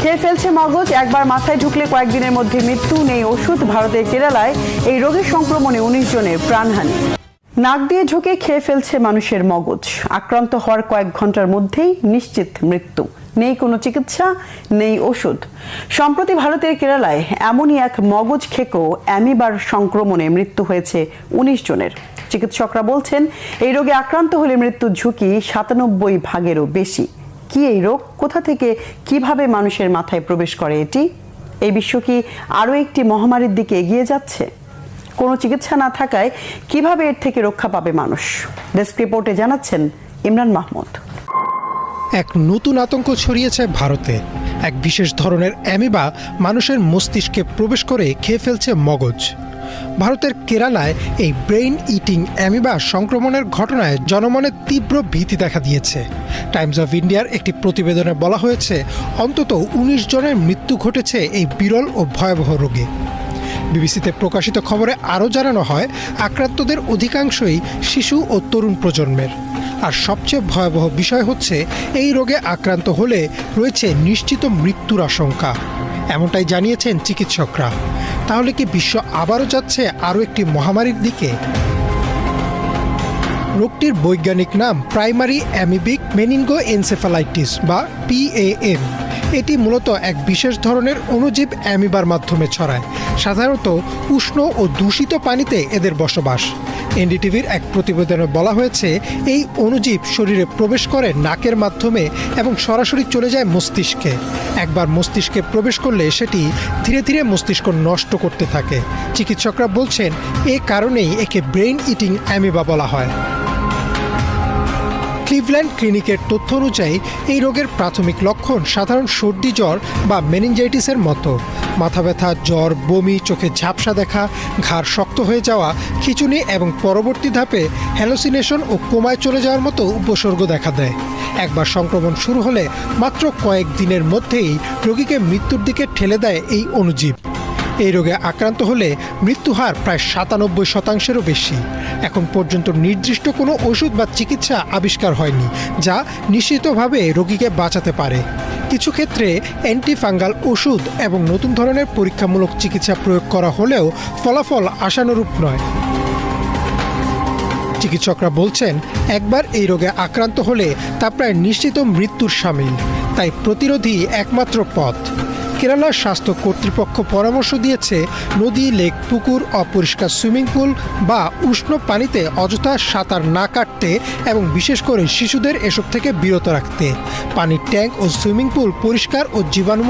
খেয়ে ফেলছে মগজ, একবার মাথায় ঢুকলে কয়েকদিনের মধ্যে মৃত্যু। নেই ওষুধ। ভারতের কেরালায় এই রোগের সংক্রমণে 19 জনের প্রাণহানি। নাক দিয়ে ঢুকে খেয়ে ফেলছে মানুষের মগজ। আক্রান্ত হওয়ার কয়েক ঘন্টার মধ্যেই নিশ্চিত মৃত্যু। নেই কোনো চিকিৎসা, নেই ওষুধ। সম্প্রতি ভারতের কেরালায় এমনই এক মগজ খেকো অ্যামিবার সংক্রমণে মৃত্যু হয়েছে 19 জনের। চিকিৎসকরা বলছেন এই রোগে আক্রান্ত হলে মৃত্যুর ঝুঁকি 97 ভাগেরও বেশি। কি এই রোগ, কোথা থেকে কিভাবে মানুষের মাথায় প্রবেশ করে এটি? এই বিশ্ব কি আরও একটি মহামারীর দিকে এগিয়ে যাচ্ছে? কোনো চিকিৎসা না থাকায় কিভাবে এর থেকে রক্ষা পাবে মানুষ? ডেস্ক রিপোর্টে জানাচ্ছেন ইমরান মাহমুদ। এক নতুন আতঙ্ক ছড়িয়েছে ভারতে। এক বিশেষ ধরনের অ্যামিবা মানুষের মস্তিষ্কে প্রবেশ করে খেয়ে ফেলছে মগজ। ভারতের কেরালায় এই ব্রেইন ইটিং অ্যামিবা সংক্রমণের ঘটনায় জনমনে তীব্র ভীতি দেখা দিয়েছে। টাইমস অফ ইন্ডিয়ার একটি প্রতিবেদনে বলা হয়েছে অন্তত 19 জনের মৃত্যু ঘটেছে এই বিরল ও ভয়াবহ রোগে। বিবিসিতে প্রকাশিত খবরে আরও জানানো হয় আক্রান্তদের অধিকাংশই শিশু ও তরুণ প্রজন্মের। আর সবচেয়ে ভয়াবহ বিষয় হচ্ছে এই রোগে আক্রান্ত হলে রয়েছে নিশ্চিত মৃত্যুর আশঙ্কা। এমনটাই জানিয়েছেন চিকিৎসকরা। তাহলে কি বিশ্ব আবারও যাচ্ছে আরও একটি মহামারীর দিকে? রোগটির বৈজ্ঞানিক নাম প্রাইমারি অ্যামিবিক মেনিনগোএনসেফালাইটিস বা PAM। এটি মূলত এক বিশেষ ধরনের অণুজীব অ্যামিবার মাধ্যমে ছড়ায়। সাধারণত উষ্ণ ও দূষিত পানিতে এদের বসবাস। এনডিটিভির এক প্রতিবেদনে বলা হয়েছে এই অণুজীব শরীরে প্রবেশ করে নাকের মাধ্যমে এবং সরাসরি চলে যায় মস্তিষ্কে। একবার মস্তিষ্কে প্রবেশ করলে সেটি ধীরে ধীরে মস্তিষ্ক নষ্ট করতে থাকে। চিকিৎসকরা বলছেন এ কারণেই একে ব্রেইন ইটিং অ্যামিবা বলা হয়। ক্লিভল্যান্ড ক্লিনিকের তথ্য অনুযায়ী এই রোগের প্রাথমিক লক্ষণ সাধারণ সর্দি জ্বর বা মেনিনজাইটিসের মতো। মাথা ব্যথা, জ্বর, বমি, চোখে ঝাপসা দেখা, ঘাড় শক্ত হয়ে যাওয়া, খিঁচুনি এবং পরবর্তী ধাপে হ্যালোসিনেশন ও কোমায় চলে যাওয়ার মতো উপসর্গ দেখা দেয়। একবার সংক্রমণ শুরু হলে মাত্র কয়েক দিনের মধ্যেই রোগীকে মৃত্যুর দিকে ঠেলে দেয় এই অণুজীব। এই রোগে আক্রান্ত হলে মৃত্যু হার প্রায় 97%-এরও বেশি। এখন পর্যন্ত নির্দিষ্ট কোনো ওষুধ বা চিকিৎসা আবিষ্কার হয়নি যা নিশ্চিতভাবে রোগীকে বাঁচাতে পারে। কিছু ক্ষেত্রে অ্যান্টিফাঙ্গাল ওষুধ এবং নতুন ধরনের পরীক্ষামূলক চিকিৎসা প্রয়োগ করা হলেও ফলাফল আশানুরূপ নয়। চিকিৎসকরা বলছেন একবার এই রোগে আক্রান্ত হলে তা প্রায় নিশ্চিত মৃত্যুর শামিল। তাই প্রতিরোধই একমাত্র পথ। কেরালার স্বাস্থ্য কর্তৃপক্ষ পরামর্শ দিয়েছে নদী, লেক, পুকুর, অপরিষ্কার সুইমিং পুল বা উষ্ণ পানিতে অযথা সাঁতার না কাটতে এবং বিশেষ করে শিশুদের এসব থেকে বিরত রাখতে। পানির ট্যাঙ্ক ও সুইমিং পুল পরিষ্কার ও জীবাণু